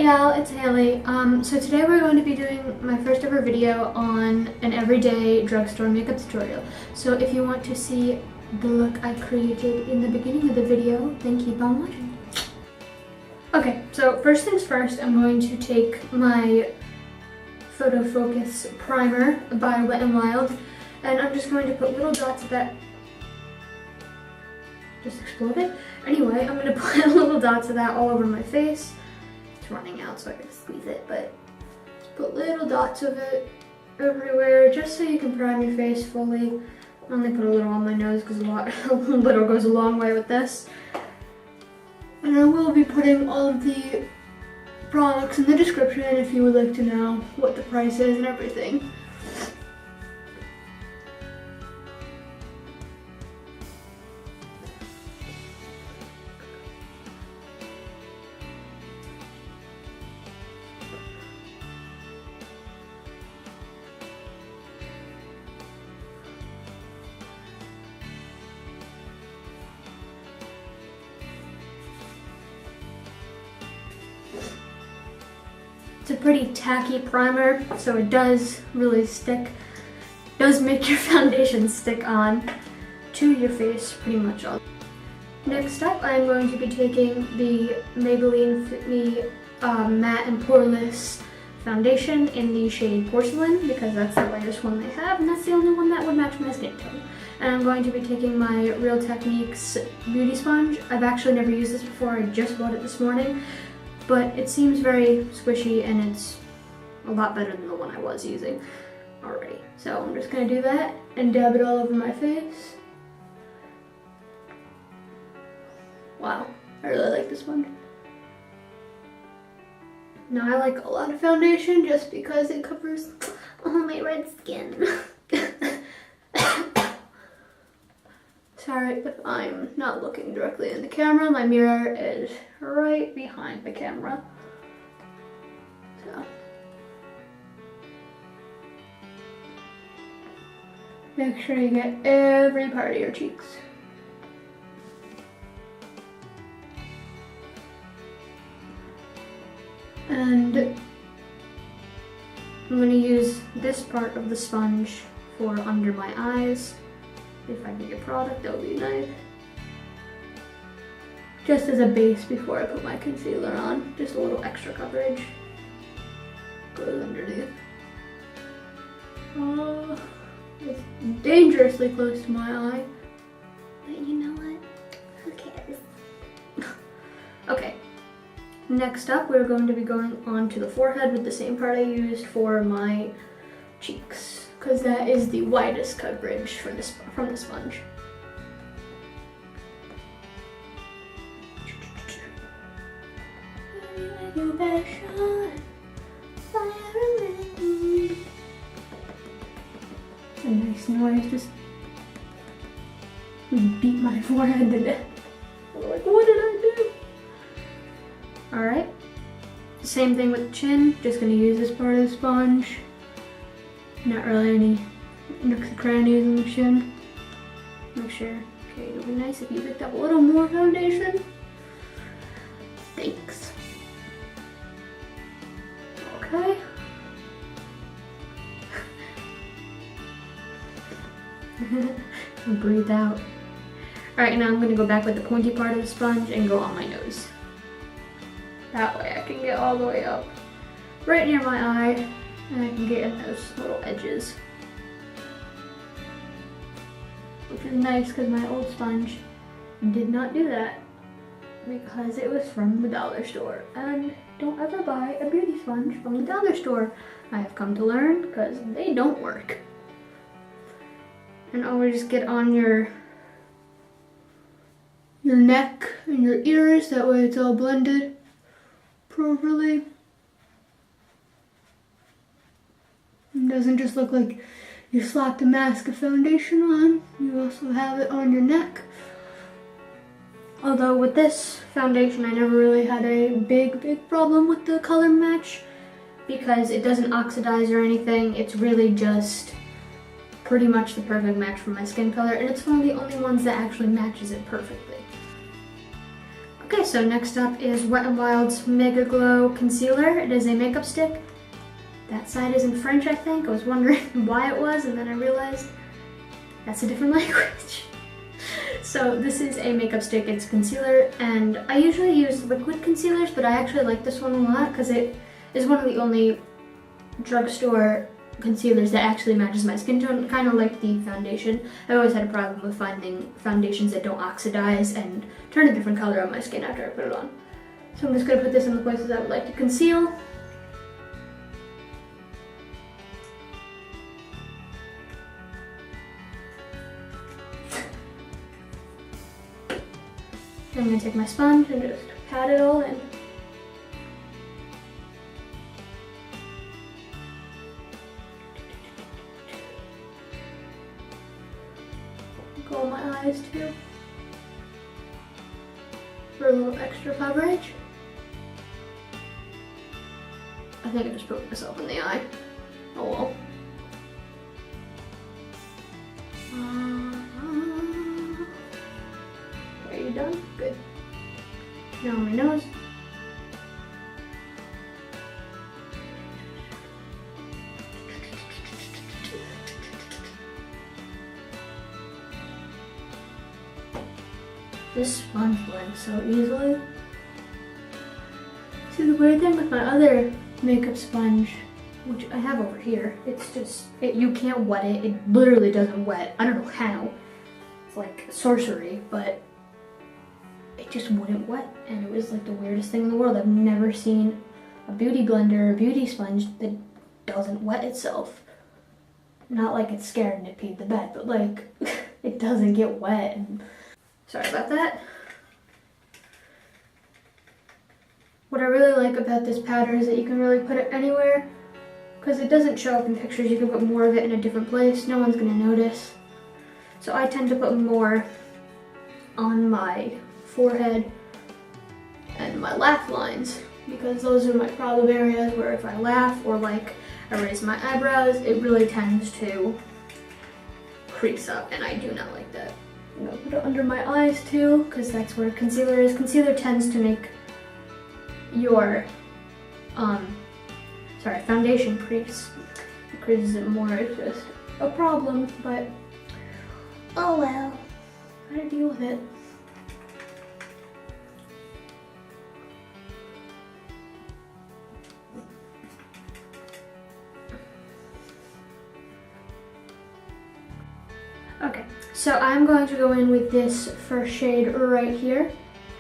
Hey y'all, it's Hailey. So today we're going to be doing my first ever video on an everyday drugstore makeup tutorial. So if you want to see the look I created in the beginning of the video, then keep on watching. Okay, so first things first, I'm going to take my Photo Focus Primer by Wetn Wild, and I'm just going to put little dots of that. Just exploded. Anyway, I'm going to put little dots of that all over my face. It's running out, so I gotta squeeze it, but put little dots of it everywhere just so you can prime your face fully. I only put a little on my nose because a little goes a long way with this. And I will be putting all of the products in the description if you would like to know what the price is and everything. It's a pretty tacky primer, so it does really stick. It does make your foundation stick on to your face pretty much all. Next up, I'm going to be taking the Maybelline Fit Me Matte+Poreless foundation in the shade Porcelain because that's the lightest one they have, and that's the only one that would match my skin tone. And I'm going to be taking my Real Techniques beauty sponge. I've actually never used this before. I just bought it this morning. But it seems very squishy and it's a lot better than the one I was using already. So I'm just going to do that and dab it all over my face. Wow, I really like this one. Now I like a lot of foundation just because it covers all my red skin. Sorry if I'm not looking directly in the camera. My mirror is right behind the camera. So make sure you get every part of your cheeks. And I'm going to use this part of the sponge for under my eyes. If I can get product, that would be nice. Just as a base before I put my concealer on. Just a little extra coverage. Goes underneath. Oh, it's dangerously close to my eye. But you know what? Who cares? Okay. Next up, we're going to be going on to the forehead with the same part I used for my cheeks, because that is the widest coverage for this, from the sponge. It's a nice noise, just beat my forehead to death. I'm like, what did I do? Alright, same thing with the chin, just going to use this part of the sponge. Not really any nooks and crannies in the chin. Make sure. Okay, it would be nice if you picked up a little more foundation. Thanks. Okay. Breathe out. Alright, now I'm going to go back with the pointy part of the sponge and go on my nose. That way I can get all the way up right near my eye. And I can get in those little edges. Which is nice because my old sponge did not do that. Because it was from the dollar store. And don't ever buy a beauty sponge from the dollar store. I have come to learn because they don't work. And always get on your neck and your ears. That way it's all blended properly. It doesn't just look like you slapped a mask of foundation on, you also have it on your neck. Although with this foundation I never really had a big problem with the color match because it doesn't oxidize or anything. It's really just pretty much the perfect match for my skin color, and it's one of the only ones that actually matches it perfectly. Okay, so next up is Wet n Wild's Megaglo Concealer. It is a makeup stick. That side is in French, I think. I was wondering why it was, and then I realized that's a different language. So this is a makeup stick, it's concealer, and I usually use liquid concealers, but I actually like this one a lot because it is one of the only drugstore concealers that actually matches my skin tone, kind of like the foundation. I've always had a problem with finding foundations that don't oxidize and turn a different color on my skin after I put it on. So I'm just going to put this in the places I would like to conceal. I'm going to take my sponge and just pat it all in. Go on my eyes too, for a little extra coverage. I think I just poked myself in the eye. Oh well. Are you done? Good. Now on my nose. This sponge blends so easily. See, the weird thing with my other makeup sponge, which I have over here, it's just, you can't wet it. It literally doesn't wet. I don't know how. It's like sorcery, but it just wouldn't wet. And it was like the weirdest thing in the world. I've never seen a beauty blender or a beauty sponge that doesn't wet itself. Not like it's scared and it peed the bed, but like it doesn't get wet. And sorry about that. What I really like about this powder is that you can really put it anywhere because it doesn't show up in pictures. You can put more of it in a different place. No one's gonna notice. So I tend to put more on my forehead and my laugh lines because those are my problem areas where if I laugh or like I raise my eyebrows, it really tends to crease up and I do not like that. I'm gonna put it under my eyes too, because that's where concealer is. Concealer tends to make your, foundation crease. It creases it more, it's just a problem, but oh well, gotta deal with it. Okay, so I'm going to go in with this first shade right here.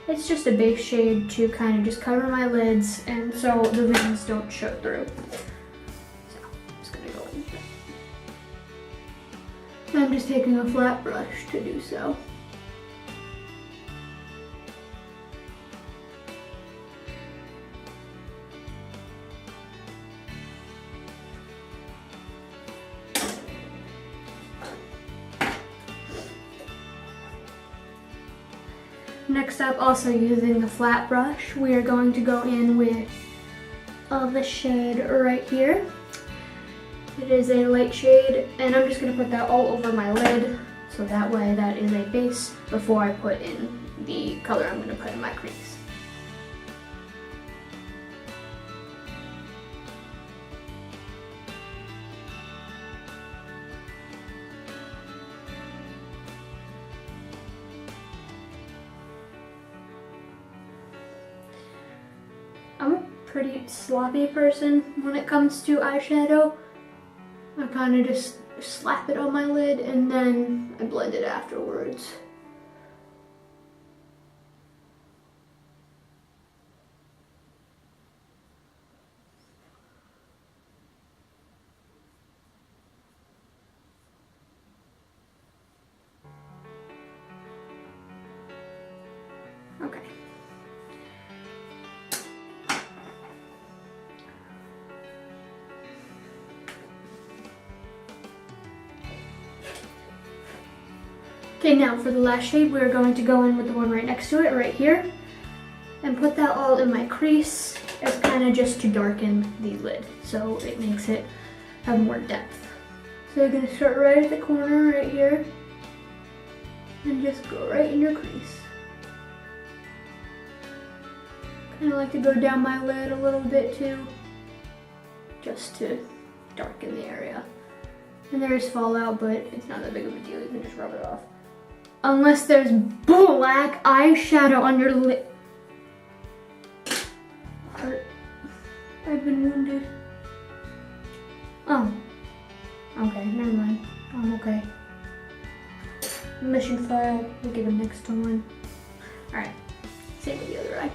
It's just a base shade to kind of just cover my lids and so the rings don't show through. So I'm just going to go in. And I'm just taking a flat brush to do so. Next up, also using the flat brush, we are going to go in with the shade right here. It is a light shade, and I'm just going to put that all over my lid, so that way that is a base before I put in the color I'm going to put in my crease. I'm a pretty sloppy person when it comes to eyeshadow. I kind of just slap it on my lid and then I blend it afterwards. Okay. Okay, now for the last shade, we're going to go in with the one right next to it, right here, and put that all in my crease as kind of just to darken the lid, so it makes it have more depth. So you're going to start right at the corner right here, and just go right in your crease. And I like to go down my lid a little bit too, just to darken the area. And there is fallout, but it's not that big of a deal. You can just rub it off. Unless there's black eyeshadow on your lid. I've been wounded. Oh. Okay, never mind. I'm okay. Mission failed. We'll get a next one. Alright. Same with the other eye.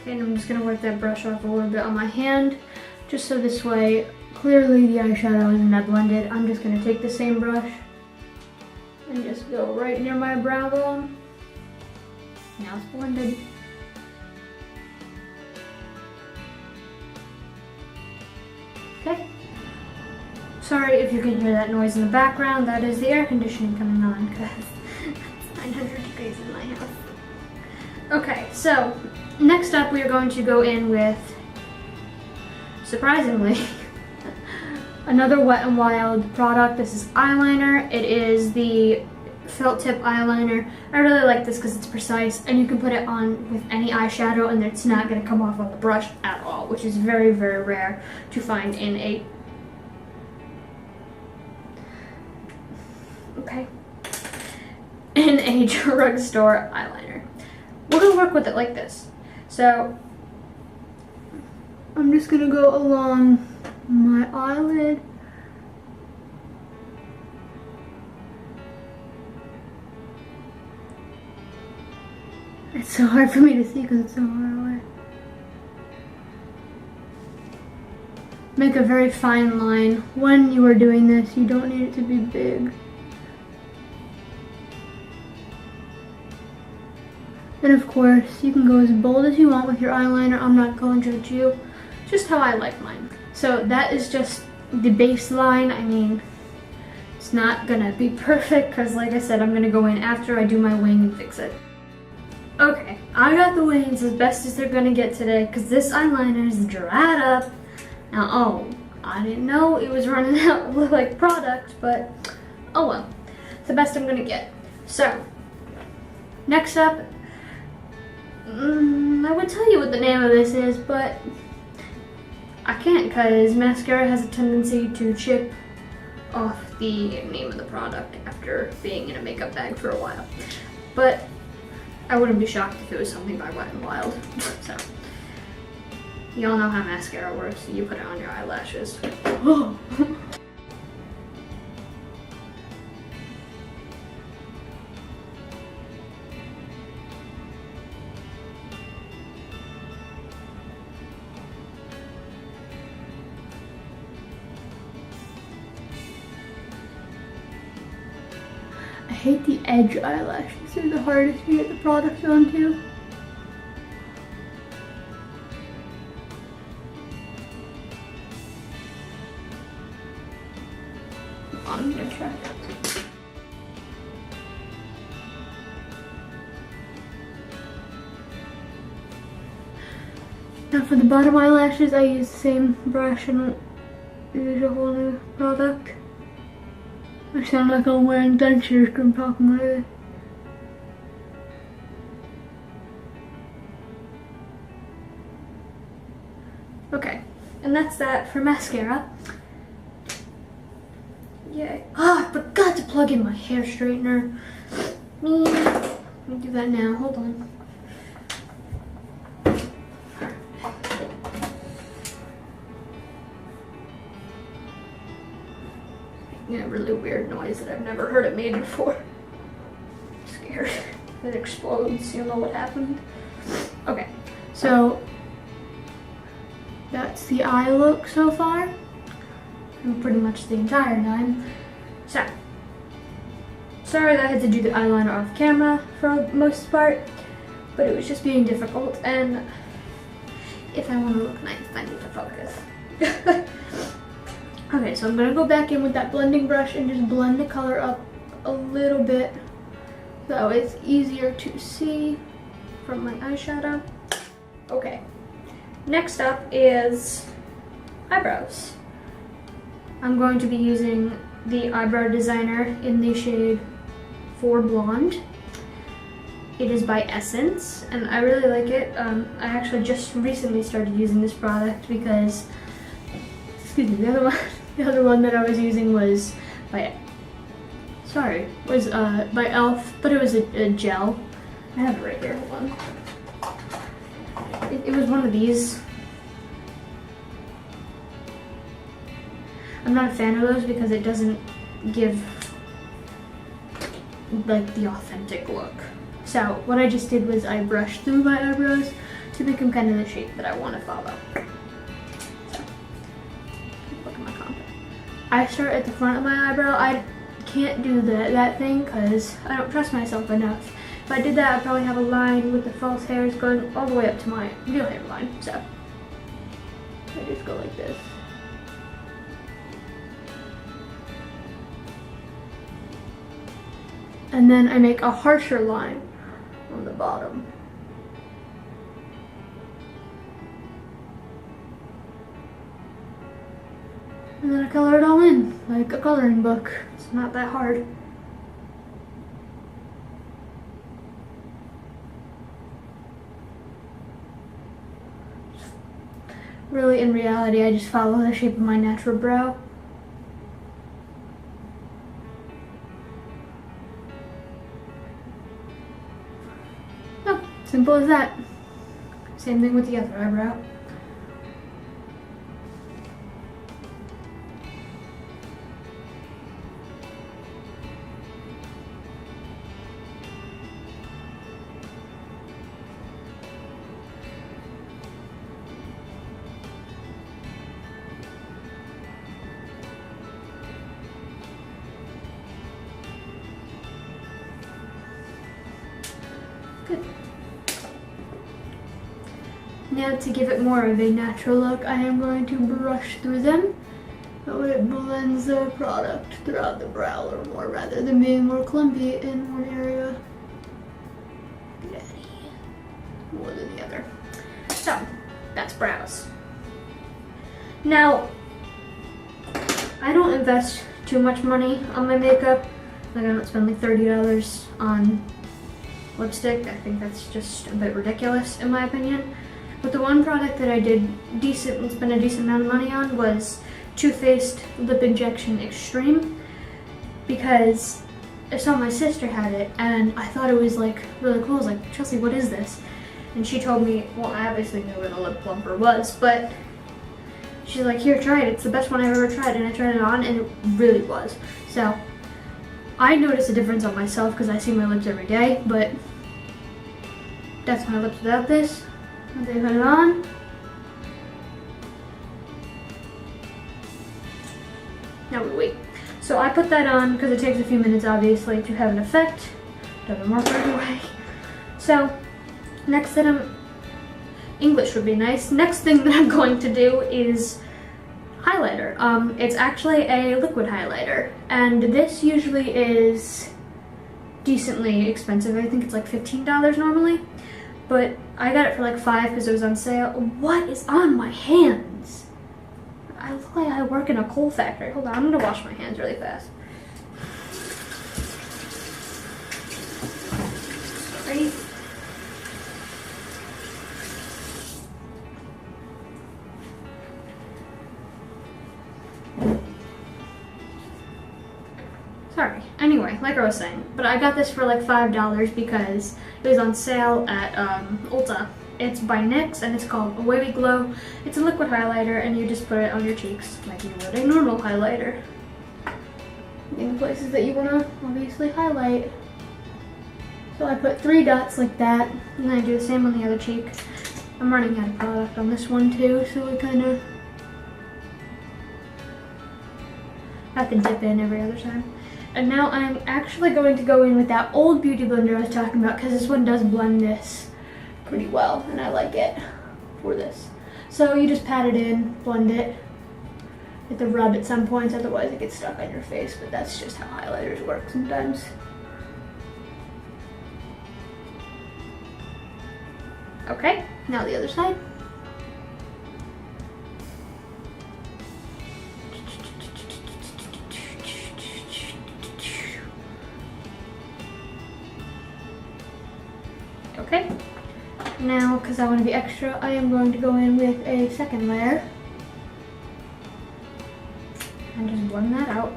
Okay, and I'm just gonna wipe that brush off a little bit on my hand, just so this way, clearly the eyeshadow isn't that blended. I'm just gonna take the same brush and just go right near my brow bone. Now it's blended. Okay. Sorry if you can hear that noise in the background. That is the air conditioning coming on because it's 900 degrees in my house. Okay, so next up we are going to go in with, surprisingly, another Wet n Wild product. This is eyeliner. It is the felt tip eyeliner. I really like this because it's precise and you can put it on with any eyeshadow and it's not going to come off on the brush at all, which is very, very rare to find in a drugstore eyeliner. We're going to work with it like this. So I'm just going to go along my eyelid. It's so hard for me to see because it's so far away. Make a very fine line. When you are doing this, you don't need it to be big. And of course, you can go as bold as you want with your eyeliner. I'm not going to judge you. It's just how I like mine. So that is just the baseline. I mean, it's not gonna be perfect because like I said, I'm gonna go in after I do my wing and fix it. Okay, I got the wings as best as they're gonna get today because this eyeliner is dried up. Now, oh, I didn't know it was running out of like product, but oh well. It's the best I'm gonna get. So, next up, I would tell you what the name of this is, but I can't because mascara has a tendency to chip off the name of the product after being in a makeup bag for a while. But I wouldn't be shocked if it was something by Wet n Wild. So, you all know how mascara works. You put it on your eyelashes. I hate the edge eyelashes. They're the hardest to get the product onto. I'm gonna try. Now for the bottom eyelashes, I use the same brush and use a whole new product. I sound like I'm wearing dentures because I'm talking like this. Okay, and that's that for mascara. Yay. Ah, I forgot to plug in my hair straightener. Let me do that now, hold on. A really weird noise that I've never heard it made before. I'm scared if it explodes, you'll know what happened. Okay, so that's the eye look so far. And pretty much the entire time. So, sorry that I had to do the eyeliner off camera for the most part, but it was just being difficult, and if I want to look nice, I need to focus. Okay, so I'm going to go back in with that blending brush and just blend the color up a little bit so it's easier to see from my eyeshadow. Okay, next up is eyebrows. I'm going to be using the Eyebrow Designer in the shade 4 Blonde. It is by Essence, and I really like it. I actually just recently started using this product because, excuse me, the other one that I was using was by by e.l.f., but it was a gel. I have it right here, hold on. It was one of these. I'm not a fan of those because it doesn't give like the authentic look. So what I just did was I brushed through my eyebrows to make them kind of the shape that I want to follow. So, look at my contour. I start at the front of my eyebrow. I can't do that thing because I don't trust myself enough. If I did that, I'd probably have a line with the false hairs going all the way up to my real hairline. So I just go like this. And then I make a harsher line on the bottom. And then I color it all in, like a coloring book. It's not that hard. Really, in reality, I just follow the shape of my natural brow. Simple as that. Same thing with the other eyebrow. Good. Now to give it more of a natural look, I am going to brush through them. That way it blends the product throughout the brow a little more rather than being more clumpy in one area more than the other. So, that's brows. Now, I don't invest too much money on my makeup. Like I don't spend like $30 on lipstick. I think that's just a bit ridiculous in my opinion. But the one product that I did spend a decent amount of money on was Too Faced Lip Injection Extreme, because I saw my sister had it and I thought it was like really cool. I was like, Chelsea, what is this? And she told me, well, I obviously knew what a lip plumper was, but she's like, here, try it. It's the best one I've ever tried. And I tried it on and it really was. So I noticed a difference on myself because I see my lips every day, but that's my lips without this. And they put it on. Now we wait. So I put that on because it takes a few minutes obviously to have an effect. Doesn't work right away. So next that English would be nice. Next thing that I'm going to do is highlighter. It's actually a liquid highlighter, and this usually is decently expensive. I think it's like $15 normally. But I got it for like $5 because it was on sale. What is on my hands? I look like I work in a coal factory. Hold on, I'm gonna wash my hands really fast. Ready? Sorry. Anyway, like I was saying, but I got this for like $5 because it was on sale at Ulta. It's by NYX and it's called a Wavy Glow. It's a liquid highlighter and you just put it on your cheeks like you would a normal highlighter. In places that you want to obviously highlight. So I put 3 dots like that, and then I do the same on the other cheek. I'm running out of product on this one too, so I kind of have to dip in every other time. And now I'm actually going to go in with that old beauty blender I was talking about, because this one does blend this pretty well, and I like it for this. So you just pat it in, blend it. You have to rub at some points, otherwise it gets stuck on your face, but that's just how highlighters work sometimes. Okay, now the other side. Okay, now because I want to be extra, I am going to go in with a second layer and just blend that out.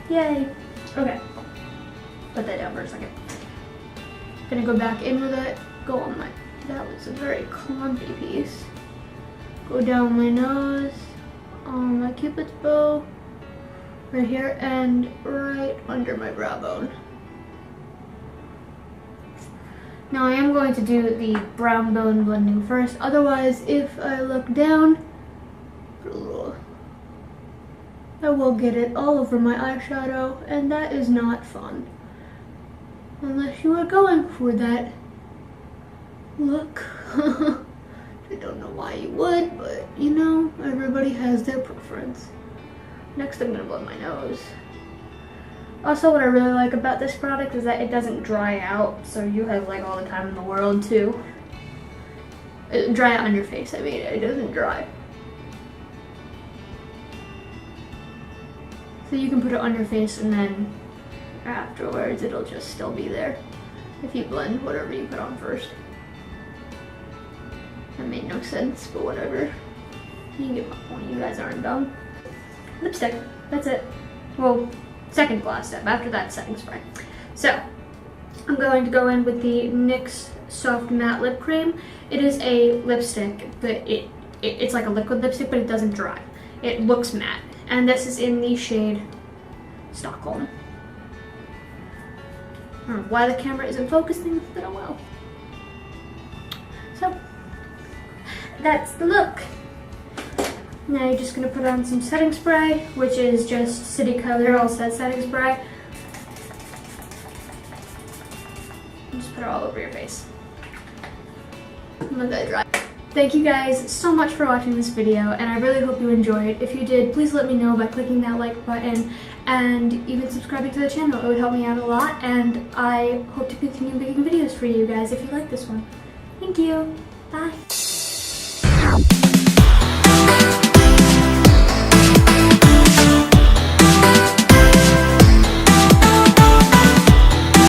Yay! Okay, put that down for a second. Gonna go back in with it, go on my, that was a very clumpy piece. Go down my nose, on my cupid's bow, right here, and right under my brow bone. Now I am going to do the brown bone blending first, otherwise if I look down, I will get it all over my eyeshadow, and that is not fun. Unless you are going for that look. I don't know why you would, but you know, everybody has their preference. Next I'm gonna blend my nose. Also, what I really like about this product is that it doesn't dry out, so you have like all the time in the world to dry out on your face. I mean, it doesn't dry. So you can put it on your face and then afterwards it'll just still be there if you blend whatever you put on first. That made no sense, but whatever. You can get my point, you guys aren't dumb. Lipstick, that's it. Well, second last step, after that setting spray. So, I'm going to go in with the NYX Soft Matte Lip Cream. It is a lipstick, but it's like a liquid lipstick, but it doesn't dry. It looks matte. And this is in the shade Stockholm. I don't know why the camera isn't focusing, but oh well. So, that's the look. Now you're just gonna put on some setting spray, which is just City Color All Set setting spray. And just put it all over your face. Let that dry. Thank you guys so much for watching this video, and I really hope you enjoyed. If you did, please let me know by clicking that like button and even subscribing to the channel. It would help me out a lot, and I hope to continue making videos for you guys if you like this one. Thank you. Bye.